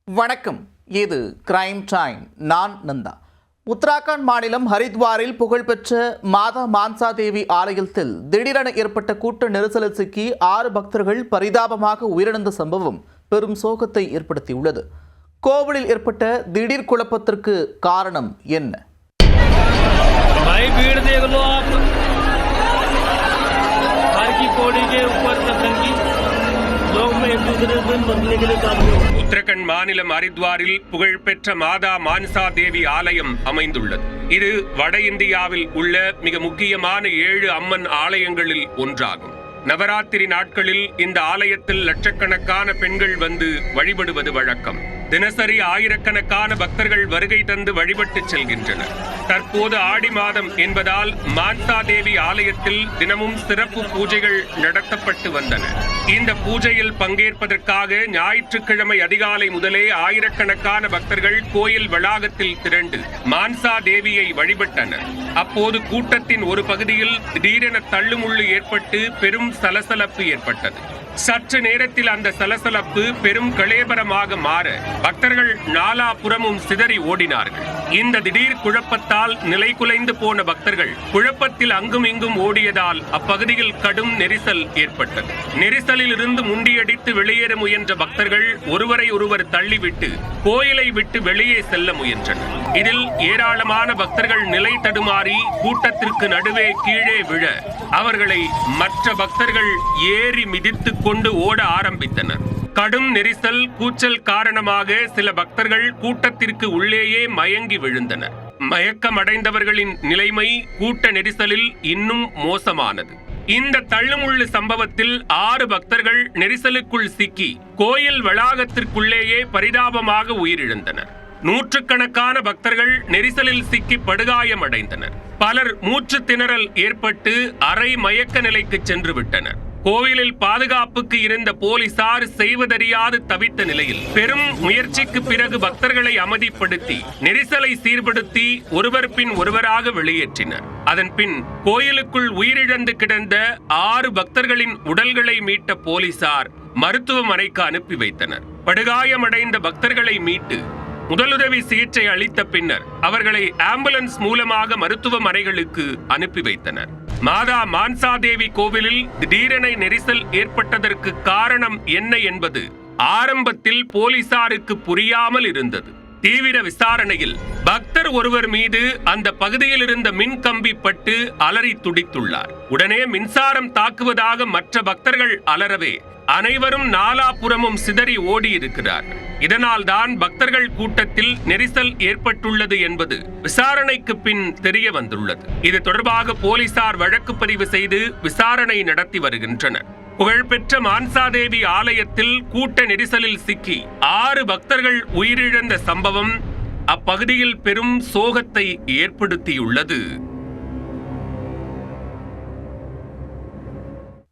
வணக்கம். இது crime time. நான் நந்தா. உத்தராகண்ட் மாநிலம் ஹரித்வாரில் புகழ்பெற்ற மாதா மான்சா தேவி ஆலயத்தில் திடீரென ஏற்பட்ட கூட்ட நெரிசலில் சிக்கி 6 பக்தர்கள் பரிதாபமாக உயிரிழந்த சம்பவம் பெரும் சோகத்தை ஏற்படுத்தியுள்ளது. கோவிலில் ஏற்பட்ட திடீர் குழப்பத்திற்கு காரணம் என்ன? உத்தரகண்ட் மாநிலம் ஹரித்வாரில் புகழ்பெற்ற மாதா மான்சா தேவி ஆலயம் அமைந்துள்ளது. இது வட இந்தியாவில் உள்ள மிக முக்கியமான 7 அம்மன் ஆலயங்களில் ஒன்றாகும். நவராத்திரி நாட்களில் இந்த ஆலயத்தில் லட்சக்கணக்கான பெண்கள் வந்து வழிபடுவது வழக்கம். தினசரி ஆயிரக்கணக்கான பக்தர்கள் வருகை தந்து வழிபட்டு செல்கின்றனர். தற்போது ஆடி மாதம் என்பதால் மான்சா தேவி ஆலயத்தில் தினமும் சிறப்பு பூஜைகள் நடத்தப்பட்டு வந்தன. இந்த பூஜையில் பங்கேற்பதற்காக ஞாயிற்றுக்கிழமை அதிகாலை முதலே ஆயிரக்கணக்கான பக்தர்கள் கோயில் வளாகத்தில் திரண்டு மான்சா தேவியை வழிபட்டனர். அப்போது கூட்டத்தின் ஒரு பகுதியில் திடீரென தள்ளுமுள்ளு ஏற்பட்டு பெரும் சலசலப்பு ஏற்பட்டது. சற்று நேரத்தில் அந்த சலசலப்பு பெரும் கலேபரமாக மாற பக்தர்கள் நாலாபுறமும் சிதறி ஓடினார்கள். இந்த திடீர் குழப்பத்தால் நிலை குலைந்து போன பக்தர்கள் குழப்பத்தில் அங்கும் இங்கும் ஓடியதால் அப்பகுதியில் கடும் நெரிசல் ஏற்பட்டது. நெரிசலில் இருந்து முண்டியடித்து வெளியேற முயன்ற பக்தர்கள் ஒருவரை ஒருவர் தள்ளிவிட்டு கோயிலை விட்டு வெளியே செல்ல முயன்றனர். இதில் ஏராளமான பக்தர்கள் நிலை தடுமாறி கூட்டத்திற்கு நடுவே கீழே விழ அவர்களை மற்ற பக்தர்கள் ஏறி மிதித்து கொண்டு ஓட ஆரம்பித்தனர். கடும் நெரிசல் கூச்சல் காரணமாக சில பக்தர்கள் கூட்டத்திற்கு உள்ளேயே மயங்கி விழுந்தனர். மயக்கமடைந்தவர்களின் நிலைமை கூட்ட நெரிசலில் இன்னும் மோசமானது. இந்த தள்ளுமுள்ளு சம்பவத்தில் 6 பக்தர்கள் நெரிசலுக்குள் சிக்கி கோயில் வளாகத்திற்குள்ளேயே பரிதாபமாக உயிரிழந்தனர். நூற்றுக்கணக்கான பக்தர்கள் நெரிசலில் சிக்கி படுகாயமடைந்தனர். பலர் மூச்சு திணறல் ஏற்பட்டு அரை மயக்க நிலைக்கு சென்று விட்டனர். கோவிலில் பாதுகாப்புக்கு இருந்த போலீசார் செய்வதறியாது தவித்த நிலையில் பெரும் முயற்சிக்கு பிறகு பக்தர்களை அமைதிப்படுத்தி நெரிசலை சீர்படுத்தி ஒருவர் பின் ஒருவராக வெளியேற்றினர். அதன் பின் கோயிலுக்குள் உயிரிழந்து கிடந்த 6 பக்தர்களின் உடல்களை மீட்ட போலீசார் மருத்துவமனைக்கு அனுப்பி வைத்தனர். படுகாயமடைந்த பக்தர்களை மீட்டு முதலுதவி சிகிச்சை அளித்த பின்னர் அவர்களை ஆம்புலன்ஸ் மூலமாக மருத்துவமனைகளுக்கு அனுப்பி வைத்தனர். மாதா மான்சா தேவி கோவிலில் திடீரென நெரிசல் ஏற்பட்டதற்கு காரணம் என்ன என்பது ஆரம்பத்தில் போலீசாருக்கு புரியாமல் இருந்தது. தீவிர விசாரணையில் பக்தர் ஒருவர் மீது அந்த பகுதியில் இருந்த மின் கம்பி பட்டு அலறி துடித்துள்ளார். உடனே மின்சாரம் தாக்குவதாக மற்ற பக்தர்கள் அலறவே அனைவரும் நாலாபுறமும் சிதறி ஓடி இருக்கிறார். இதனால் தான் பக்தர்கள் கூட்டத்தில் நெரிசல் ஏற்பட்டுள்ளது என்பது விசாரணைக்கு பின் தெரிய வந்துள்ளது. இது தொடர்பாக போலீசார் வழக்கு பதிவு செய்து விசாரணை நடத்தி வருகின்றனர். புகழ்பெற்ற மான்சாதேவி ஆலயத்தில் கூட்ட நெரிசலில் சிக்கி 6 பக்தர்கள் உயிரிழந்த சம்பவம் அப்பகுதியில் பெரும் சோகத்தை ஏற்படுத்தியுள்ளது.